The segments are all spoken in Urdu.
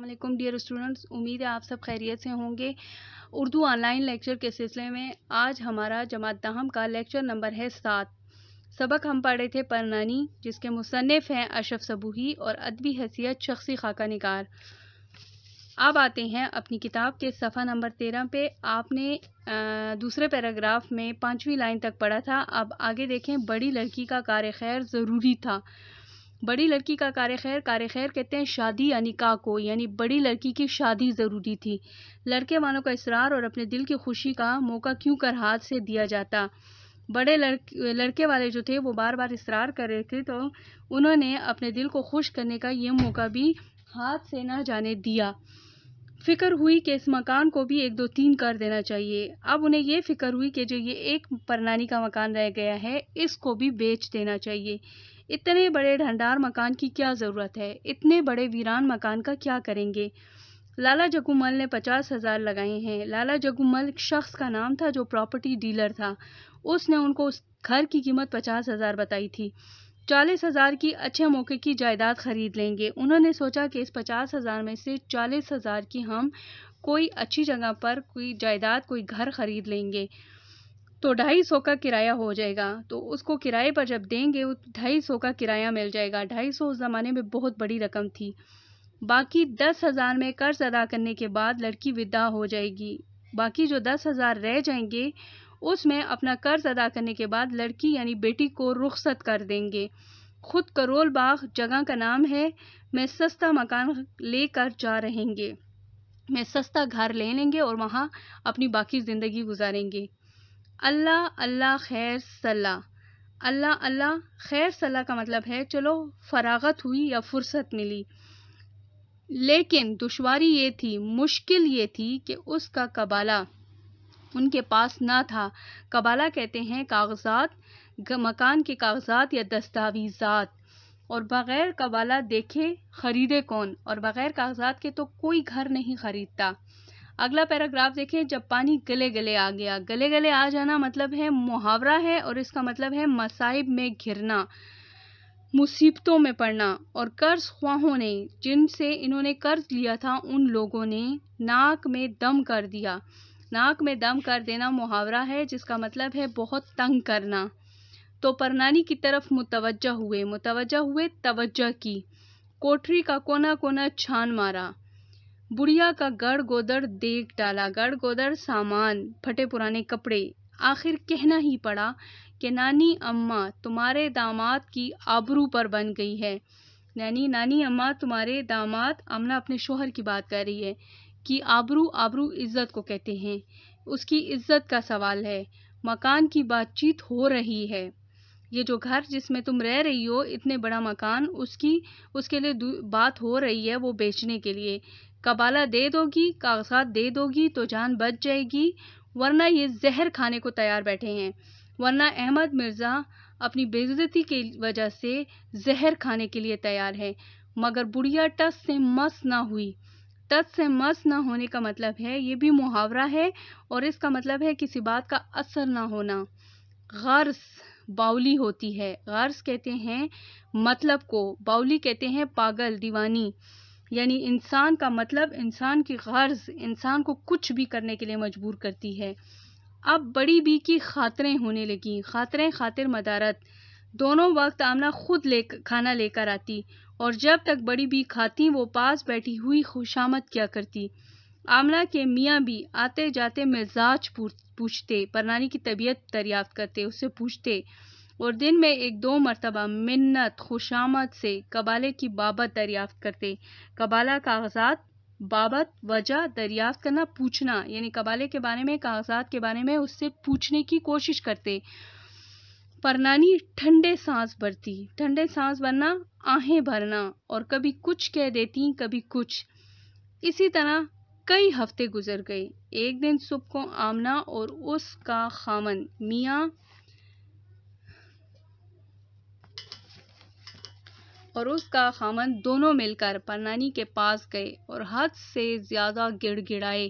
السلام علیکم ڈیئر اسٹوڈنٹس، امید ہے آپ سب خیریت سے ہوں گے۔ اردو آن لائن لیکچر کے سلسلے میں آج ہمارا جماعت دہم کا لیکچر نمبر ہے 7۔ سبق ہم پڑھے تھے پرنانی، جس کے مصنف ہیں اشرف صبوحی اور ادبی حیثیت شخصی خاکہ نگار۔ اب آتے ہیں اپنی کتاب کے صفحہ نمبر 13 پہ۔ آپ نے دوسرے پیراگراف میں 5ویں لائن تک پڑھا تھا۔ اب آگے دیکھیں، بڑی لڑکی کا کار خیر ضروری تھا۔ بڑی لڑکی کا کار خیر کہتے ہیں شادی یا نکاح کو، یعنی بڑی لڑکی کی شادی ضروری تھی۔ لڑکے والوں کا اصرار اور اپنے دل کی خوشی کا موقع کیوں کر ہاتھ سے دیا جاتا۔ بڑے لڑکے والے جو تھے وہ بار بار اصرار کر رہے تھے، تو انہوں نے اپنے دل کو خوش کرنے کا یہ موقع بھی ہاتھ سے نہ جانے دیا۔ فکر ہوئی کہ اس مکان کو بھی 1 2 3 کر دینا چاہیے۔ اب انہیں یہ فکر ہوئی کہ جو یہ ایک پرنانی کا مکان رہ گیا ہے، اس کو بھی بیچ دینا چاہیے۔ اتنے بڑے ڈھنڈار مکان کی کیا ضرورت ہے؟ اتنے بڑے ویران مکان کا کیا کریں گے؟ لالا جگو مل نے 50,000 لگائے ہیں۔ لالا جگو مل ایک شخص کا نام تھا جو پراپرٹی ڈیلر تھا۔ اس نے ان کو اس گھر کی قیمت 50,000 بتائی تھی۔ 40,000 کی اچھے موقع کی جائیداد خرید لیں گے۔ انہوں نے سوچا کہ اس 50,000 میں سے 40,000 کی ہم کوئی اچھی جگہ پر کوئی جائیداد، کوئی گھر خرید لیں گے تو 250 کا کرایہ ہو جائے گا۔ تو اس کو کرائے پر جب دیں گے 250 کا کرایہ مل جائے گا۔ 250 اس زمانے میں بہت بڑی رقم تھی۔ باقی 10,000 میں قرض ادا کرنے کے بعد لڑکی وداع ہو جائے گی۔ باقی جو 10,000 رہ جائیں گے اس میں اپنا قرض ادا کرنے کے بعد لڑکی یعنی بیٹی کو رخصت کر دیں گے۔ خود کرول باغ جگہ کا نام ہے۔ میں سستا مکان لے کر جا رہیں گے۔ میں سستا گھر لے لیں گے اور وہاں اپنی باقی زندگی گزاریں گے۔ اللہ اللہ خیر صلاح۔ اللہ اللہ خیر صلاح کا مطلب ہے چلو فراغت ہوئی یا فرصت ملی۔ لیکن دشواری یہ تھی، مشکل یہ تھی کہ اس کا قبالہ ان کے پاس نہ تھا۔ قبالہ کہتے ہیں کاغذات، مکان کے کاغذات یا دستاویزات، اور بغیر قبالہ دیکھے خریدے کون؟ اور بغیر کاغذات کے تو کوئی گھر نہیں خریدتا۔ اگلا پیراگراف دیکھیں، جب پانی گلے گلے آ گیا۔ گلے گلے آ جانا مطلب ہے محاورہ ہے، اور اس کا مطلب ہے مصائب میں گھرنا، مصیبتوں میں پڑنا۔ اور قرض خواہوں نے، جن سے انہوں نے قرض لیا تھا، ان لوگوں نے ناک میں دم کر دیا۔ ناک میں دم کر دینا محاورہ ہے جس کا مطلب ہے بہت تنگ کرنا۔ تو پرنانی کی طرف متوجہ ہوئے توجہ کی۔ کوٹری کا کونا کونا چھان مارا۔ بڑھیا کا گڑ گودڑ دیکھ ڈالا۔ گڑ گودڑ سامان، پھٹے پرانے کپڑے۔ آخر کہنا ہی پڑا کہ نانی اماں تمہارے داماد کی آبرو پر بن گئی ہے۔ یعنی نانی اماں تمہارے داماد، آمنہ اپنے شوہر کی بات کر رہی ہے، کی آبرو عزت کو کہتے ہیں، اس کی عزت کا سوال ہے۔ مکان کی بات چیت ہو رہی ہے۔ یہ جو گھر جس میں تم رہ رہی ہو، اتنے بڑا مکان، اس کے لیے بات ہو رہی ہے وہ بیچنے کے لیے۔ قبالہ دے دو گی، کاغذات دے دو گی تو جان بچ جائے گی، ورنہ یہ زہر کھانے کو تیار بیٹھے ہیں۔ ورنہ احمد مرزا اپنی بے عزتی کی وجہ سے زہر کھانے کے لیے تیار ہے۔ مگر بڑھیا ٹس سے مس نہ ہوئی۔ ٹس سے مس نہ ہونے کا مطلب ہے، یہ بھی محاورہ ہے، اور اس کا مطلب ہے کسی بات کا اثر نہ ہونا۔ غرض باولی ہوتی ہے۔ غرض کہتے ہیں مطلب کو، باولی کہتے ہیں پاگل، دیوانی۔ یعنی انسان کا مطلب، انسان کی غرض انسان کو کچھ بھی کرنے کے لیے مجبور کرتی ہے۔ اب بڑی بی کی خاطریں ہونے لگیں۔ خاطریں، خاطر مدارت۔ دونوں وقت آمنہ خود کھانا لے کر آتی، اور جب تک بڑی بی کھاتی وہ پاس بیٹھی ہوئی خوشامد کیا کرتی۔ آمنہ کے میاں بھی آتے جاتے مزاج پوچھتے، پرنانی کی طبیعت دریافت کرتے، اس سے پوچھتے، اور دن میں 1 2 مرتبہ منت خوشامد سے قبالے کی بابت دریافت کرتے۔ قبالہ کاغذات، بابت وجہ، دریافت کرنا، پوچھنا، یعنی قبالے کے بارے میں، کاغذات کے بارے میں اس سے پوچھنے کی کوشش کرتے۔ پرنانی ٹھنڈے سانس بھرتی۔ ٹھنڈے سانس بھرنا، آہیں بھرنا، اور کبھی کچھ کہہ دیتی، کبھی کچھ۔ اسی طرح کئی ہفتے گزر گئے۔ ایک دن صبح کو آمنہ اور اس کا خاوند میاں دونوں مل کر پرنانی کے پاس گئے اور حد سے زیادہ گڑ گڑائے۔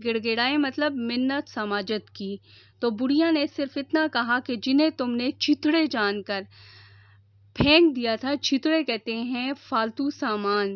گڑ گڑائے مطلب منت سماجت کی۔ تو بڑھیا نے صرف اتنا کہا کہ جنہیں تم نے چتڑے جان کر پھینک دیا تھا۔ چتڑے کہتے ہیں فالتو سامان۔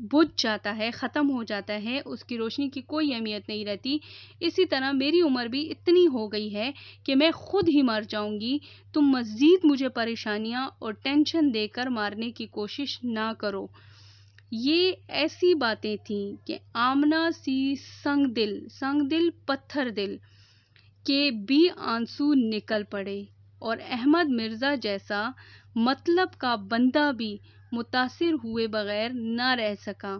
بجھ جاتا ہے، ختم ہو جاتا ہے، اس کی روشنی کی کوئی اہمیت نہیں رہتی، اسی طرح میری عمر بھی اتنی ہو گئی ہے کہ میں خود ہی مر جاؤں گی۔ تم مزید مجھے پریشانیاں اور ٹینشن دے کر مارنے کی کوشش نہ کرو۔ یہ ایسی باتیں تھیں کہ آمنہ سی سنگ دل پتھر دل کے بھی آنسو نکل پڑے، اور احمد مرزا جیسا مطلب کا بندہ بھی متاثر ہوئے بغیر نہ رہ سکا۔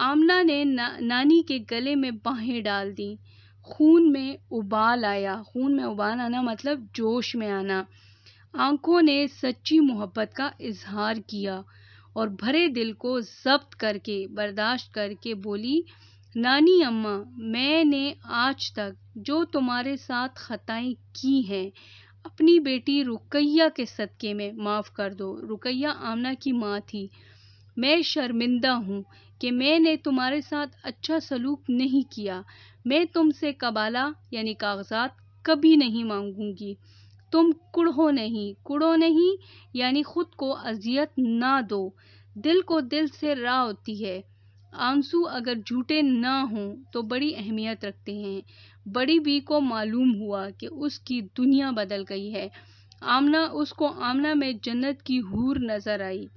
آمنہ نے نانی کے گلے میں باہیں ڈال دیں۔ خون میں ابال آنا مطلب جوش میں آنا۔ آنکھوں نے سچی محبت کا اظہار کیا اور بھرے دل کو ضبط کر کے برداشت کر کے بولی، نانی اماں، میں نے آج تک جو تمہارے ساتھ خطائیں کی ہیں اپنی بیٹی رقیہ کے صدقے میں معاف کر دو۔ رقیہ آمنہ کی ماں تھی۔ میں شرمندہ ہوں کہ میں نے تمہارے ساتھ اچھا سلوک نہیں کیا۔ میں تم سے قبالہ یعنی کاغذات کبھی نہیں مانگوں گی۔ تم کڑو نہیں یعنی خود کو اذیت نہ دو۔ دل کو دل سے راہ ہوتی ہے۔ آنسو اگر جھوٹے نہ ہوں تو بڑی اہمیت رکھتے ہیں۔ بڑی بی کو معلوم ہوا کہ اس کی دنیا بدل گئی ہے۔ اس کو آمنہ میں جنت کی حور نظر آئی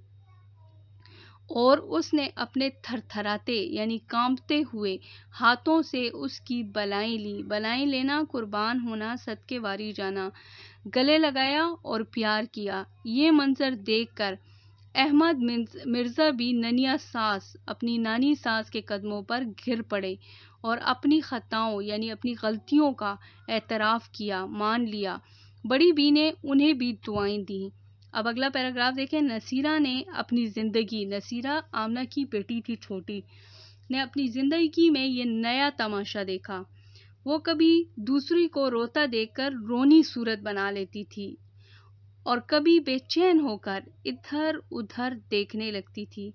اور اس نے اپنے تھرتھراتے یعنی کانپتے ہوئے ہاتھوں سے اس کی بالائیں لی۔ بالائیں لینا، قربان ہونا، صدقے واری جانا، گلے لگایا اور پیار کیا۔ یہ منظر دیکھ کر احمد مرزا بھی اپنی نانی ساس کے قدموں پر گر پڑے اور اپنی خطاؤں یعنی اپنی غلطیوں کا اعتراف کیا، مان لیا۔ بڑی بی نے انہیں بھی دعائیں دیں۔ اب اگلا پیراگراف دیکھیں۔ نصیرہ آمنہ کی بیٹی تھی چھوٹی، نے اپنی زندگی میں یہ نیا تماشا دیکھا۔ وہ کبھی دوسری کو روتا دیکھ کر رونی صورت بنا لیتی تھی اور کبھی بے چین ہو کر ادھر ادھر دیکھنے لگتی تھی۔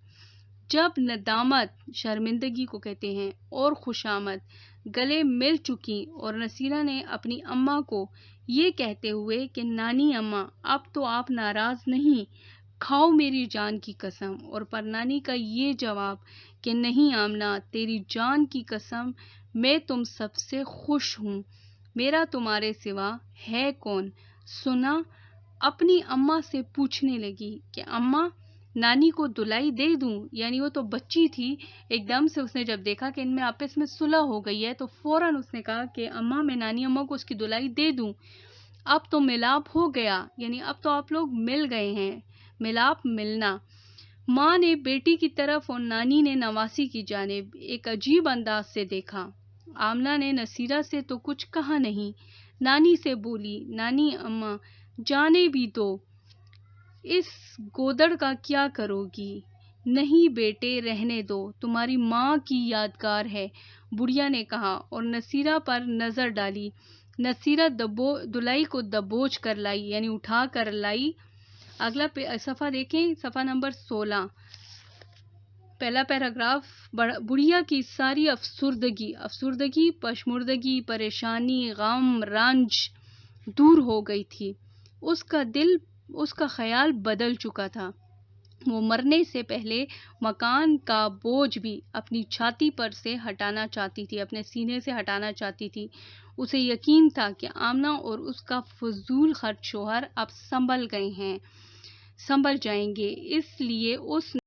جب ندامت، شرمندگی کو کہتے ہیں، اور خوشامد گلے مل چکی اور نصیرہ نے اپنی اماں کو یہ کہتے ہوئے کہ نانی اماں اب تو آپ ناراض نہیں، کھاؤ میری جان کی قسم، اور پر نانی کا یہ جواب کہ نہیں آمنہ، تیری جان کی قسم میں تم سب سے خوش ہوں، میرا تمہارے سوا ہے کون، سنا، اپنی اماں سے پوچھنے لگی کہ اماں نانی کو دلائی دے دوں، یعنی وہ تو بچی تھی۔ ایک دم سے اس نے جب دیکھا کہ ان میں آپس میں صلح ہو گئی ہے تو فوراً اس نے کہا کہ اماں میں نانی اماں کو اس کی دلائی دے دوں، اب تو ملاپ ہو گیا، یعنی اب تو آپ لوگ مل گئے ہیں، ملاپ ملنا۔ ماں نے بیٹی کی طرف اور نانی نے نواسی کی جانب ایک عجیب انداز سے دیکھا۔ آمنہ نے نصیرہ سے تو کچھ کہا نہیں، نانی سے بولی، نانی اماں جانے بھی دو، اس گودڑ کا کیا کرو گی؟ نہیں بیٹے رہنے دو، تمہاری ماں کی یادگار ہے، بڑھیا نے کہا اور نصیرہ پر نظر ڈالی۔ نصیرہ دلائی کو دبوچ کر لائی یعنی اٹھا کر لائی۔ اگلا صفحہ دیکھیں، صفحہ نمبر 16، پہلا پیراگراف۔ بڑھیا کی ساری افسردگی، پشمردگی، پریشانی، غم، رنج دور ہو گئی تھی۔ اس کا خیال بدل چکا تھا۔ وہ مرنے سے پہلے مکان کا بوجھ بھی اپنی چھاتی پر سے ہٹانا چاہتی تھی، اپنے سینے سے ہٹانا چاہتی تھی۔ اسے یقین تھا کہ آمنہ اور اس کا فضول خرچ شوہر اب سنبھل جائیں گے، اس لیے اس